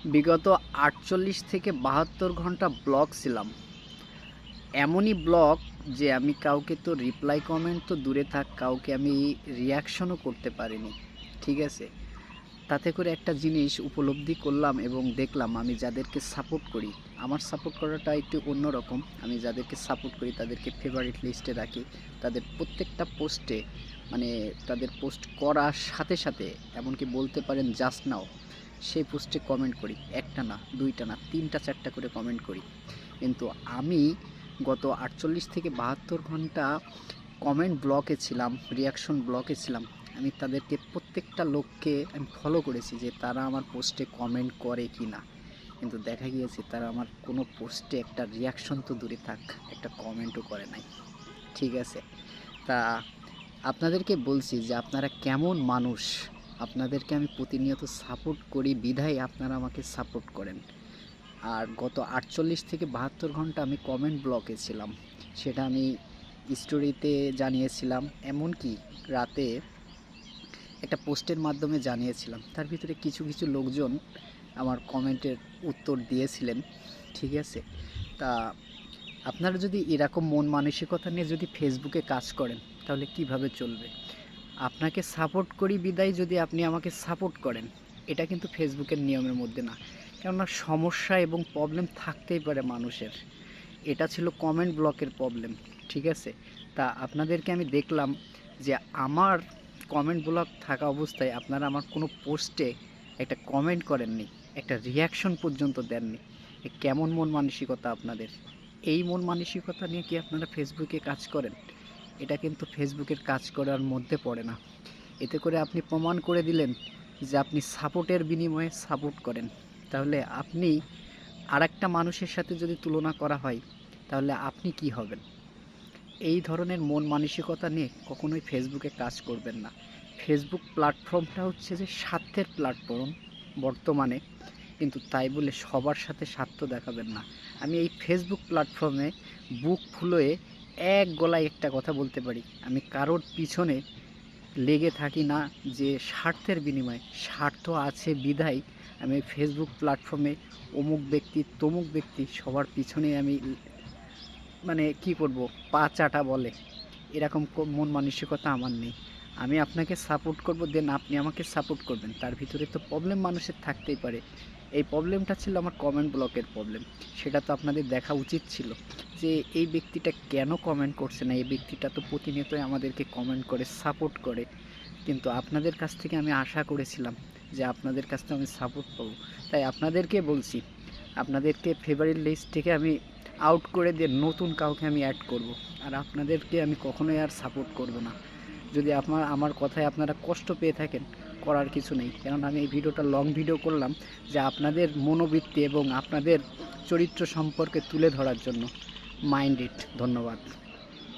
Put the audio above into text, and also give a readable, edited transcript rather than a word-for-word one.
বিগত ৪৮ থেকে ৭২ ঘন্টা ব্লক ছিলাম। এমনই ব্লক যে আমি কাউকে তো রিপ্লাই কমেন্ট তো দূরে থাক, কাউকে আমি রিয়াকশনও করতে পারিনি। ঠিক আছে? তাতে করে একটা জিনিস উপলব্ধি করলাম এবং দেখলাম আমি যাদেরকে সাপোর্ট করি, আমার সাপোর্ট করাটা একটু অন্যরকম। আমি যাদেরকে সাপোর্ট করি তাদেরকে ফেভারিট লিস্টে রাখি। তাদের প্রত্যেকটা পোস্টে মানে তাদের পোস্ট করার সাথে সাথে এমনকি বলতে পারেন জাস্ট নাও সেই পোস্টে কমেন্ট করি। একটা না, দুইটা না, ৩টা ৪টা করে কমেন্ট করি। কিন্তু আমি গত ৪৮ থেকে ৭২ ঘন্টা কমেন্ট ব্লকে ছিলাম, রিয়াকশন ব্লকে ছিলাম। আমি তাদেরকে প্রত্যেকটা লোককে আমি ফলো করেছি যে তারা আমার পোস্টে কমেন্ট করে কি না। কিন্তু দেখা গিয়েছে তারা আমার কোনো পোস্টে একটা রিয়াকশন তো দূরে থাক, একটা কমেন্টও করে নাই। ঠিক আছে? তা আপনাদেরকে বলছি যে আপনারা কেমন মানুষ, আপনাদেরকে আমি প্রতিনিয়ত সাপোর্ট করি বিধায় আপনারা আমাকে সাপোর্ট করেন। আর গত ৪৮ থেকে ৭২ ঘন্টা আমি কমেন্ট ব্লকে ছিলাম। সেটা আমি স্টোরিতে জানিয়েছিলাম, এমনকি রাতে একটা পোস্টের মাধ্যমে জানিয়েছিলাম। তার ভিতরে কিছু কিছু লোকজন আমার কমেন্টের উত্তর দিয়েছিলেন। ঠিক আছে? তা আপনারা যদি এরকম মন মানসিকতা নিয়ে যদি ফেসবুকে কাজ করেন তাহলে কিভাবে চলবে? আপনাকে সাপোর্ট করি বিদায় যদি আপনি আমাকে সাপোর্ট করেন, এটা কিন্তু ফেসবুকের নিয়মের মধ্যে না। কেননা সমস্যা এবং প্রবলেম থাকতেই পারে মানুষের। এটা ছিল কমেন্ট ব্লকের প্রবলেম। ঠিক আছে? তা আপনাদেরকে আমি দেখলাম যে আমার কমেন্ট ব্লক থাকা অবস্থায় আপনারা আমার কোনো পোস্টে একটা কমেন্ট করেননি, একটা রিয়াকশন পর্যন্ত দেননি। এ কেমন মন মানসিকতা আপনাদের? এই মন মানসিকতা নিয়ে কি আপনারা ফেসবুকে কাজ করেন? এটা কিন্তু ফেসবুকের কাজ করার মধ্যে পড়ে না। এতে করে আপনি প্রমাণ করে দিলেন যে আপনি সাপোর্টের বিনিময়ে সাপোর্ট করেন। তাহলে আপনি আরেকটা মানুষের সাথে যদি তুলনা করা হয় তাহলে আপনি কি হবেন? এই ধরনের মন মানসিকতা নিয়ে কখনোই ফেসবুকে কাজ করবেন না। ফেসবুক প্ল্যাটফর্মটা হচ্ছে যে স্বার্থের প্ল্যাটফর্ম বর্তমানে, কিন্তু তাই বলে সবার সাথে স্বার্থ দেখাবেন না। আমি এই ফেসবুক প্ল্যাটফর্মে বুক ফুলিয়ে এক গলায় একটা কথা বলতে পারি, আমি কারোর পিছনে লেগে থাকি না যে স্বার্থের বিনিময়ে। স্বার্থ আছে বিধায় আমি ফেসবুক প্ল্যাটফর্মে অমুক ব্যক্তি তমুক ব্যক্তি সবার পিছনে আমি মানে কি করব, পা চাটা বলে এরকম মন মানসিকতা আমার নেই। আমি আপনাকে সাপোর্ট করব, দেন আপনি আমাকে সাপোর্ট করবেন। তার ভিতরে তো প্রবলেম মানুষের থাকতেই পারে। এই প্রবলেমটা ছিল আমার কমেন্ট ব্লকের প্রবলেম। সেটা তো আপনাদের দেখা উচিত ছিল যে এই ব্যক্তিটা কেন কমেন্ট করছে না। এই ব্যক্তিটা তো প্রতিনিয়তই আমাদেরকে কমেন্ট করে, সাপোর্ট করে। কিন্তু আপনাদের কাছ থেকে আমি আশা করেছিলাম যে আপনাদের কাছ থেকে আমি সাপোর্ট পাবো। তাই আপনাদেরকে বলছি, আপনাদেরকে ফেভারিট লিস্ট থেকে আমি আউট করে দিয়ে নতুন কাউকে আমি অ্যাড করব। আর আপনাদেরকে আমি কখনোই আর সাপোর্ট করব না। যদি আমার কথায় আপনারা কষ্ট পেয়ে থাকেন, করার কিছু নেই। কারণ আমি এই ভিডিওটা লং ভিডিও করলাম যে আপনাদের মনোবৃত্তি এবং আপনাদের চরিত্র সম্পর্কে তুলে ধরার জন্য। Mind it. ধন্যবাদ।